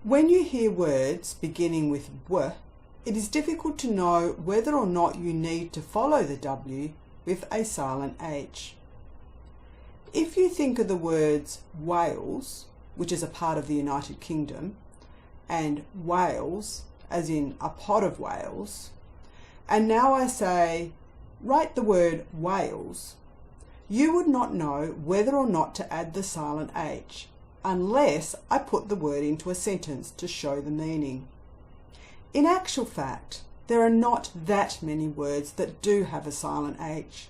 When you hear words beginning with W, it is difficult to know whether or not you need to follow the W with a silent H. If you think of the words Wales, which is a part of the United Kingdom, and Wales, as in a pot of Wales, and now I say, write the word Wales, you would not know whether or not to add the silent H, unless I put the word into a sentence to show the meaning. In actual fact, there are not that many words that do have a silent H.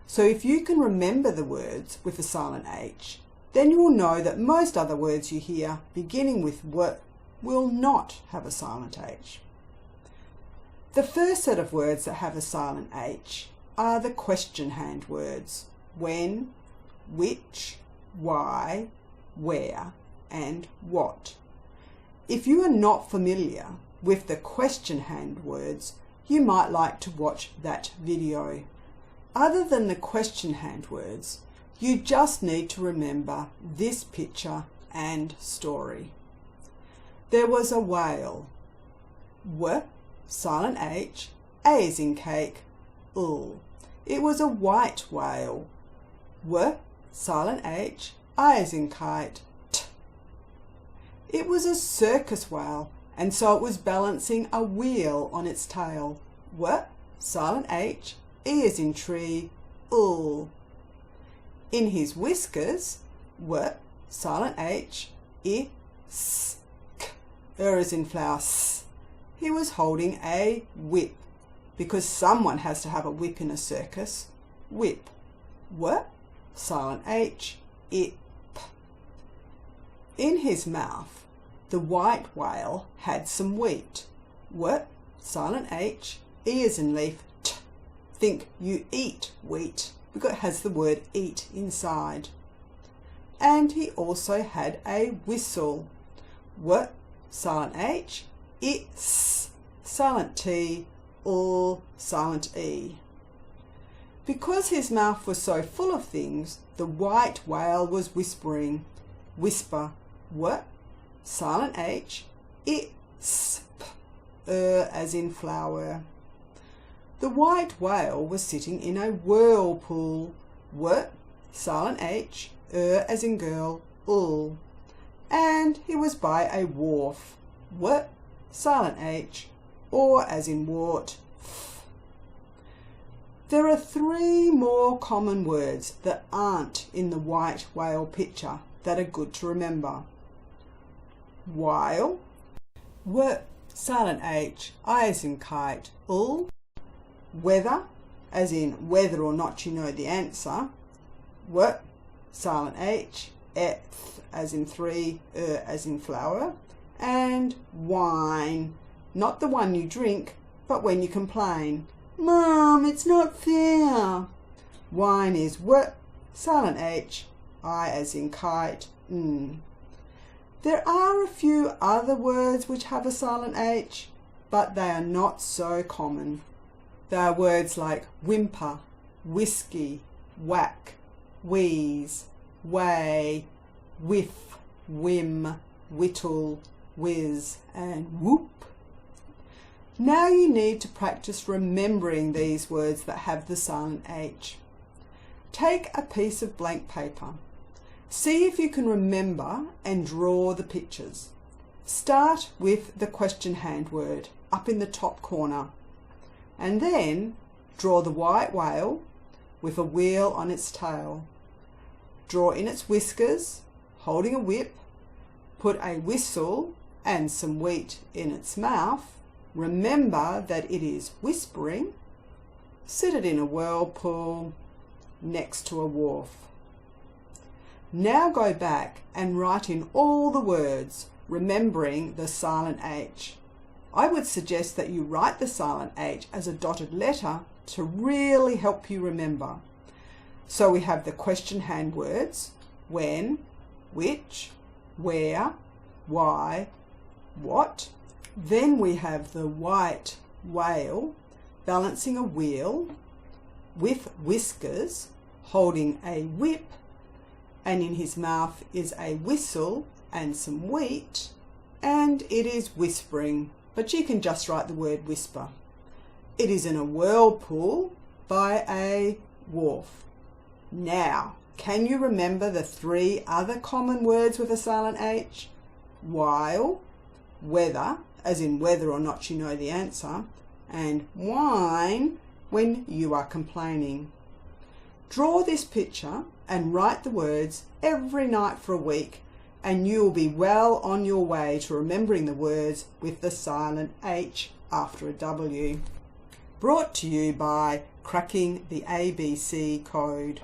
So if you can remember the words with a silent H, then you will know that most other words you hear beginning with W will not have a silent H. The first set of words that have a silent H are the question hand words when, which, why, where, and what. If you are not familiar with the question hand words, you might like to watch that video. Other than the question hand words, you just need to remember this picture and story. There was a whale. W, silent H, A as in cake, L. It was a white whale. W, silent H, I as in kite, T. It was a circus whale, and so it was balancing a wheel on its tail. W, silent H, E as in tree, L. In his whiskers, W, silent H, I, S, K, as in flower, S. He was holding a whip, because someone has to have a whip in a circus. Whip. W, silent H, I, P. In his mouth, the white whale had some wheat. W, silent H, E as in leaf, T. Think you eat wheat, because it has the word eat inside. And he also had a whistle. W, silent H, I, S, silent T, L, silent E. Because his mouth was so full of things, the white whale was whispering. Whisper. W, silent H, I, S, P, as in flower. The white whale was sitting in a whirlpool. W, silent H, as in girl, L. And he was by a wharf. W, silent H, or as in wart, F. There are 3 more common words that aren't in the white whale picture that are good to remember. While, W, silent H, I as in kite, L. Whether, as in whether or not you know the answer. W, silent H, eth, as in 3, as in flower. And wine, not the one you drink, but when you complain. Mum, it's not fair. Wine is W, silent H, I as in kite, N. There are a few other words which have a silent H, but they are not so common. They are words like whimper, whiskey, whack, wheeze, way, whiff, whim, whittle, whiz, and whoop. Now you need to practice remembering these words that have the silent H. Take a piece of blank paper. See if you can remember and draw the pictures. Start with the question hand word up in the top corner, and then draw the white whale with a wheel on its tail. Draw in its whiskers, holding a whip, put a whistle and some wheat in its mouth. Remember that it is whispering. Sit it in a whirlpool next to a wharf. Now go back and write in all the words, remembering the silent H. I would suggest that you write the silent H as a dotted letter to really help you remember. So we have the question hand words, when, which, where, why, what. Then we have the white whale balancing a wheel with whiskers, holding a whip, and in his mouth is a whistle and some wheat, and it is whispering, but you can just write the word whisper. It is in a whirlpool by a wharf. Now, can you remember the 3 other common words with a silent H? While, whether, as in whether or not you know the answer, and whine, when you are complaining. Draw this picture and write the words every night for a week, and you will be well on your way to remembering the words with the silent H after a W. Brought to you by Cracking the ABC Code.